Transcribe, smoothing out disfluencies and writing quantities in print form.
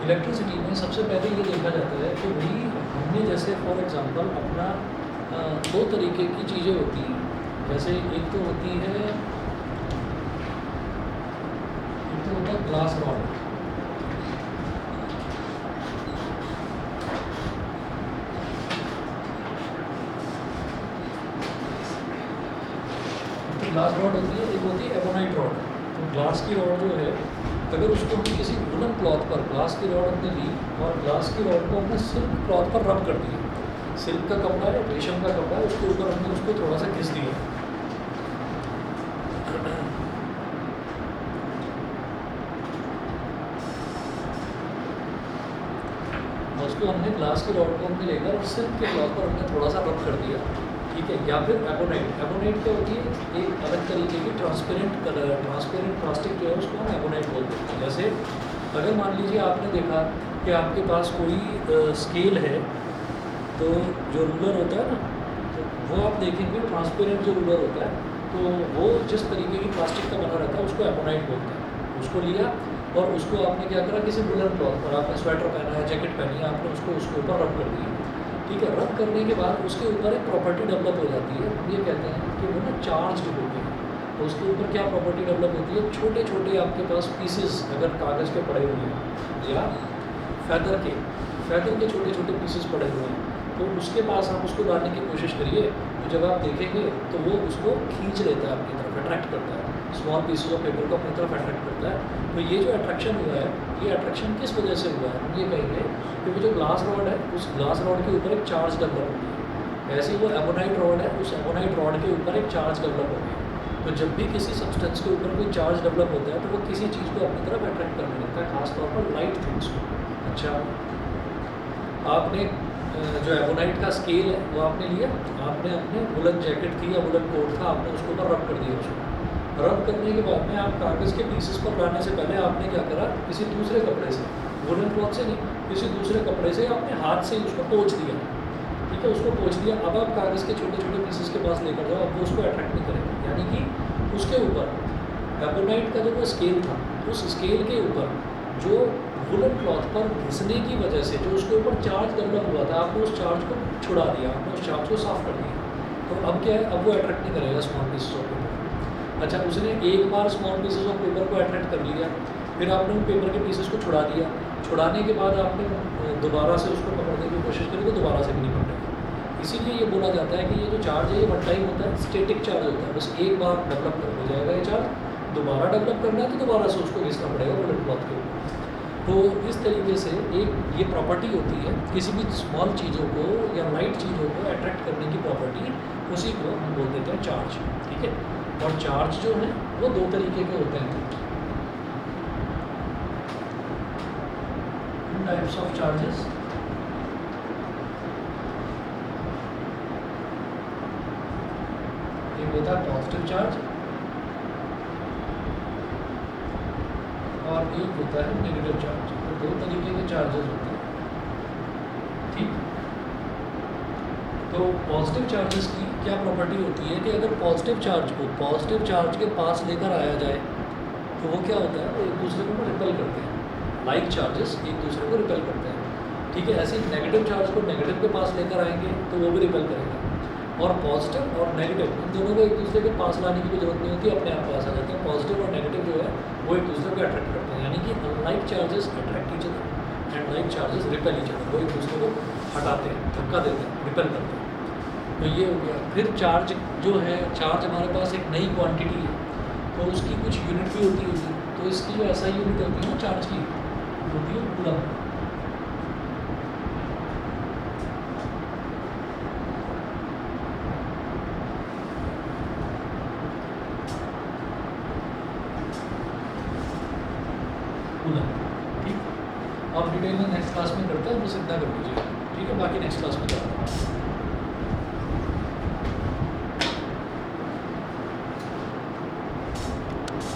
Electricity में सबसे पहले ये देखा जाता है कि भाई हमने जैसे फॉर एग्जांपल अपना दो तरीके की चीज़ें होती हैं। जैसे एक तो होता है ग्लास रॉड। ग्लास रॉड होती है, एक होती है एबोनाइट रॉड। तो ग्लास की रॉड जो है, अगर उसको हम किसी वुलन क्लॉथ पर ग्लास की रॉड हमने ली और ग्लास की रॉड को हमने सिल्क क्लॉथ पर रब कर दिया, सिल्क का कपड़ा है, रेशम का कपड़ा है, उसके ऊपर हमने उसको थोड़ा सा घिस दिया, उसको हमने ग्लास की रॉड को हमने लेकर और सिल्क के क्लॉथ पर हमने थोड़ा सा रब कर दिया, ठीक है। या फिर एबोनाइट क्या होती है, एक अलग तरीके की ट्रांसपेरेंट प्लास्टिक जो है उसको हम एबोनाइट बोलते हैं। जैसे अगर मान लीजिए आपने देखा कि आपके पास कोई स्केल है, तो जो रूलर होता है ना, तो वो आप देखेंगे ट्रांसपेरेंट जो रूलर होता है, तो वो जिस तरीके की प्लास्टिक का बना रहता है उसको एबोनाइट बोलते हैं। उसको लिया और उसको आपने क्या करा, किसी वुलन क्लॉथ पर आपने स्वेटर पहना है, जैकेट पहनी है, आपने उसको उसके ऊपर रब कर दिया, ठीक है। रब करने के बाद उसके ऊपर एक प्रॉपर्टी डेवलप हो जाती है, हम ये कहते हैं कि वो ना चार्ज होती है। तो उसके ऊपर क्या प्रॉपर्टी डेवलप होती है, छोटे छोटे आपके पास पीसेस अगर कागज़ के पड़े हुए हैं या फैदर के छोटे छोटे पीसेस पड़े हुए हैं, तो उसके पास आप उसको डालने की कोशिश करिए, तो जब आप देखेंगे तो वो उसको खींच लेता है अपनी तरफ, अट्रैक्ट करता है, स्मॉल पीसेस ऑफ पेपर को अपनी तरफ अट्रैक्ट करता है। तो ये जो अट्रैक्शन हुआ है, ये अट्रैक्शन किस वजह से हुआ है, हम ये कहेंगे कि वो जो ग्लास रॉड है, उस ग्लास रॉड के ऊपर एक चार्ज डेवलप होती है। ऐसे ही वो एबोनाइट रॉड है, उस एबोनाइट रॉड के ऊपर एक चार्ज डेवलप होती है। तो जब भी किसी सब्सटेंस के ऊपर कोई चार्ज डेवलप होता है, तो वो किसी चीज़ को अपनी तरफ अट्रैक्ट करने लगता है, खासतौर पर लाइट थिंग्स को। अच्छा, आपने जो एबोनाइट का स्केल है वो आपने लिया, आपने अपने वुलन जैकेट थी या वुलन कोट था, आपने उसके ऊपर रब कर दिया। उसको रब करने के बाद में आप कागज़ के पीसेस पर लाने से पहले आपने क्या करा, किसी दूसरे कपड़े से, वुलन क्लॉथ से नहीं, किसी दूसरे कपड़े से आपने हाथ से उसको पोंछ दिया, ठीक है। उसको पोंछ दिया, अब आप कागज़ के छोटे छोटे पीसेस के पास लेकर जाओ, अब वो उसको अट्रैक्ट नहीं करेगा। यानी कि उसके ऊपर एबोनाइट का जो वो स्केल था, उस स्केल के ऊपर जो वुलन क्लॉथ पर घिसने की वजह से जो उसके ऊपर चार्ज डेवलप हुआ था, आपने उस चार्ज को छुड़ा दिया, आपने उस चार्ज को साफ कर दिया। तो अब क्या है, अब वो अट्रैक्ट नहीं करेगा स्मॉल पीसेस ऑफ पेपर। अच्छा, उसने एक बार स्मॉल पीसेस ऑफ पेपर को अट्रैक्ट कर लिया, फिर आपने उन पेपर के पीसेस को छुड़ा दिया, छुड़ाने के बाद आपने दोबारा से उसको पकड़ने की कोशिश करी तो दोबारा से भी नहीं पकड़ेगा। इसीलिए ये बोला जाता है कि ये जो चार्ज है ये वन टाइम होता है, स्टेटिक चार्ज होता है, बस एक बार डेवलप कर हो जाएगा ये चार्ज, दोबारा डेवलप करना है तो दोबारा से उसको घिसना पड़ेगा वुलन क्लॉथ के ऊपर। तो इस तरीके से एक ये प्रॉपर्टी होती है, किसी भी स्मॉल चीज़ों को या लाइट चीज़ों को अट्रैक्ट करने की प्रॉपर्टी, उसी को हम बोल देते हैं चार्ज, ठीक है। और चार्ज जो है वो दो तरीके के होते हैं, टाइप्स ऑफ चार्जेस। एक होता है पॉजिटिव चार्ज और एक होता है नेगेटिव चार्ज। तो दो तरीके के चार्जेस होते हैं, ठीक। तो पॉजिटिव चार्जेस की क्या प्रॉपर्टी होती है कि अगर पॉजिटिव चार्ज को पॉजिटिव चार्ज के पास लेकर आया जाए तो वो क्या होता है, वो एक दूसरे को रिपेल करते हैं, लाइक चार्जेस एक दूसरे को रिपेल करते हैं, ठीक है। ऐसे नेगेटिव चार्ज को नेगेटिव के पास लेकर आएंगे तो वो भी रिपेल करेगा, और पॉजिटिव और नेगेटिव इन दोनों को एक दूसरे के पास लाने की कोई जरूरत नहीं होती, अपने आप पास आ जाते हैं। पॉजिटिव और नेगेटिव जो है वो एक दूसरे को अट्रैक्ट करते हैं, यानी कि unlike charges attract each other and like charges repel each other. वो एक दूसरे को हटाते हैं, धक्का देते हैं, रिपेल करते हैं। तो ये हो गया। फिर चार्ज जो है, चार्ज हमारे पास एक नई क्वांटिटी है, तो उसकी कुछ यूनिट भी होती होगी। तो इसकी जो ऐसा यूनिट होती है ना चार्ज की, होती है कूलम। ठीक, अब डिटेल में नेक्स्ट क्लास में करते हैं, बस इतना कर लीजिए, ठीक है। बाकी नेक्स्ट क्लास में करते हैं।